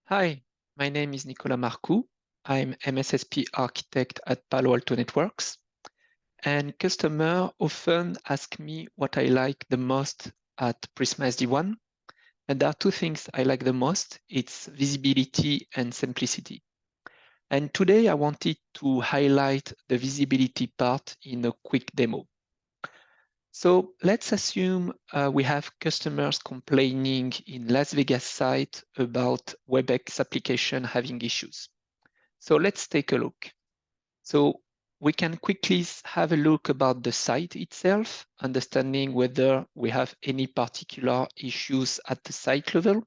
Hi, my name is Nicolas Marcoux. I'm MSSP architect at Palo Alto Networks, and customers often ask me what I like the most at Prisma SD WAN. And there are two things I like the most. It's visibility and simplicity. And today I wanted to highlight the visibility part in a quick demo. So let's assume we have customers complaining in Las Vegas site about WebEx application having issues. So let's take a look. So we can quickly have a look about the site itself, understanding whether we have any particular issues at the site level.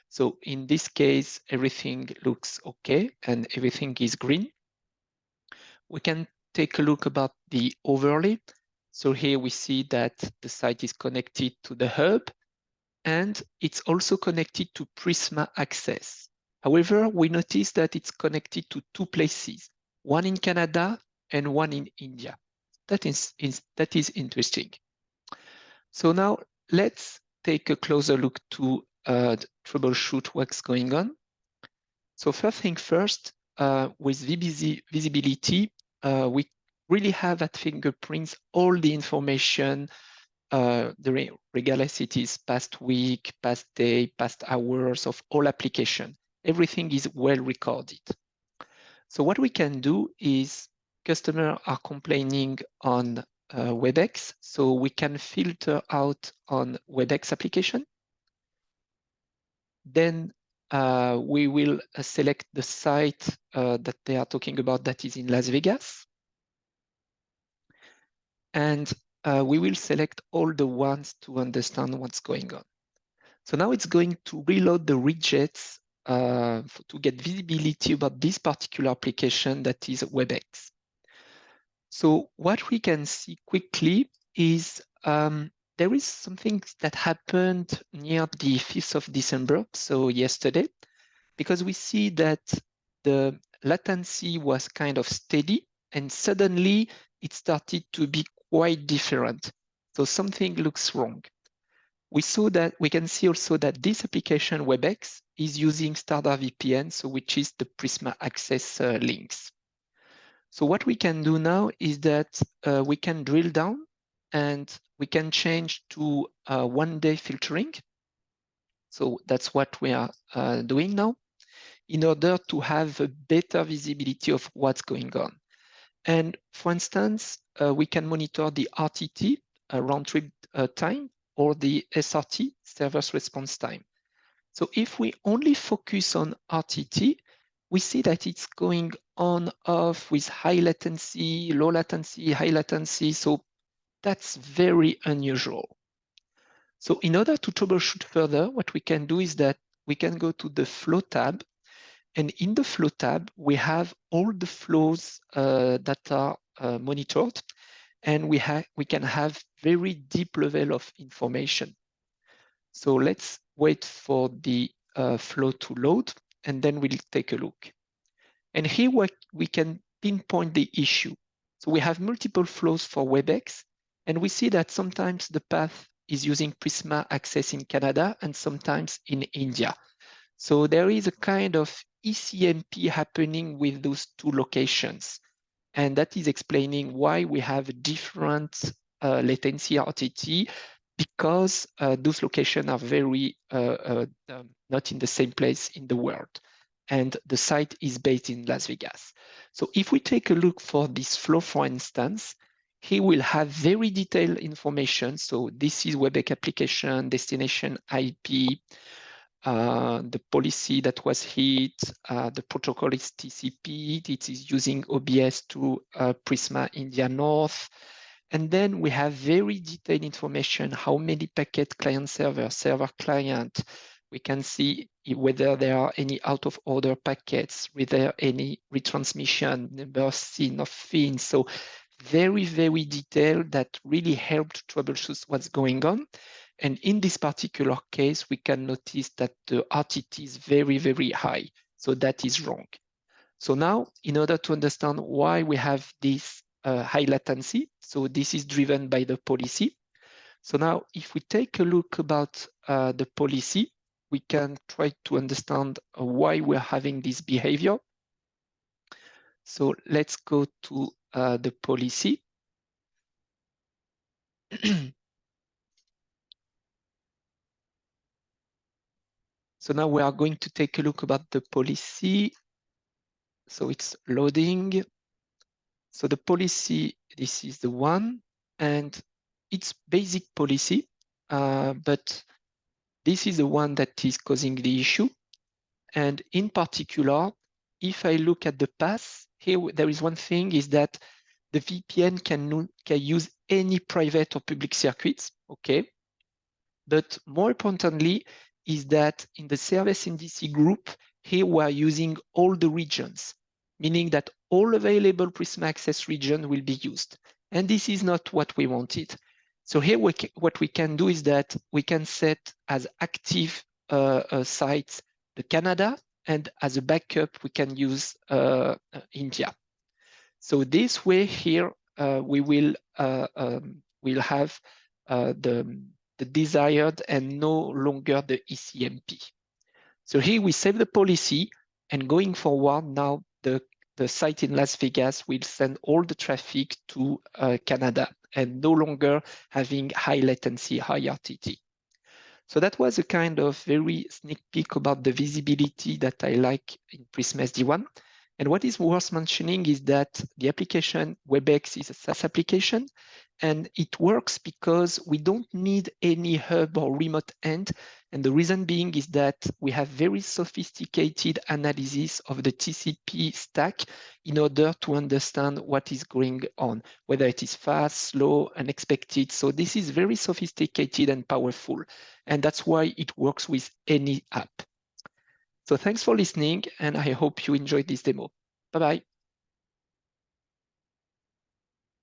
So in this case, everything looks okay and everything is green. We can take a look about the overlay. So here we see that the site is connected to the hub and it's also connected to Prisma Access. However, we notice that it's connected to two places, one in Canada and one in India. That is interesting. So now let's take a closer look to troubleshoot what's going on. So first thing first, with visibility, we really have at fingerprints all the information, regardless it is past week, past day, past hours of all application. Everything is well recorded. So what we can do is customers are complaining on WebEx, so we can filter out on WebEx application. Then we will select the site that they are talking about that is in Las Vegas. And we will select all the ones to understand what's going on. So now it's going to reload the widgets to get visibility about this particular application that is WebEx. So what we can see quickly is there is something that happened near the 5th of December, so yesterday, because we see that the latency was kind of steady and suddenly it started to be quite different. So something looks wrong. We can see also that this application WebEx is using Standard VPN, so which is the Prisma Access links. So what we can do now is that we can drill down and we can change to one-day filtering. So that's what we are doing now in order to have a better visibility of what's going on. And for instance, we can monitor the RTT, round trip time, or the SRT, service response time. So if we only focus on RTT, we see that it's going on off with high latency, low latency, high latency. So that's very unusual. So in order to troubleshoot further, what we can do is that we can go to the flow tab. And in the flow tab, we have all the flows that are monitored. And we can have very deep level of information. So let's wait for the flow to load, and then we'll take a look. And here we can pinpoint the issue. So we have multiple flows for WebEx, and we see that sometimes the path is using Prisma Access in Canada and sometimes in India. So there is a kind of ECMP happening with those two locations. And that is explaining why we have different latency RTT, because those locations are very not in the same place in the world. And the site is based in Las Vegas. So if we take a look for this flow, for instance, he will have very detailed information. So this is WebEx application, destination IP, the policy that was hit, the protocol is TCP, it is using OBS to Prisma India North. And then we have very detailed information, how many packet client server client. We can see whether there are any out of order packets, whether any retransmission, number seen of fins. So very, very detailed that really helped troubleshoot what's going on. And in this particular case, we can notice that the RTT is very, very high. So that is wrong. So now, in order to understand why we have this high latency, so this is driven by the policy. So now, if we take a look about the policy, we can try to understand why we're having this behavior. So let's go to the policy. So now we are going to take a look about the policy. So it's loading. So the policy, this is the one, and it's basic policy, but this is the one that is causing the issue. And in particular, if I look at the path, here there is one thing is that the VPN can use any private or public circuits, okay? But more importantly is that in the service indice group, here we are using all the regions, meaning that all available Prisma Access region will be used. And this is not what we wanted. So here what we can do is that we can set as active sites the Canada, and as a backup, we can use India. So this way here, we will we'll have the desired and no longer the ECMP. So here we save the policy, and going forward now the site in Las Vegas will send all the traffic to Canada and no longer having high latency, high RTT. So that was a kind of very sneak peek about the visibility that I like in Prisma SDWAN. And what is worth mentioning is that the application WebEx is a SaaS application, and it works because we don't need any hub or remote end. And the reason being is that we have very sophisticated analysis of the TCP stack in order to understand what is going on, whether it is fast, slow, unexpected. So this is very sophisticated and powerful. And that's why it works with any app. So thanks for listening, and I hope you enjoyed this demo. Bye-bye.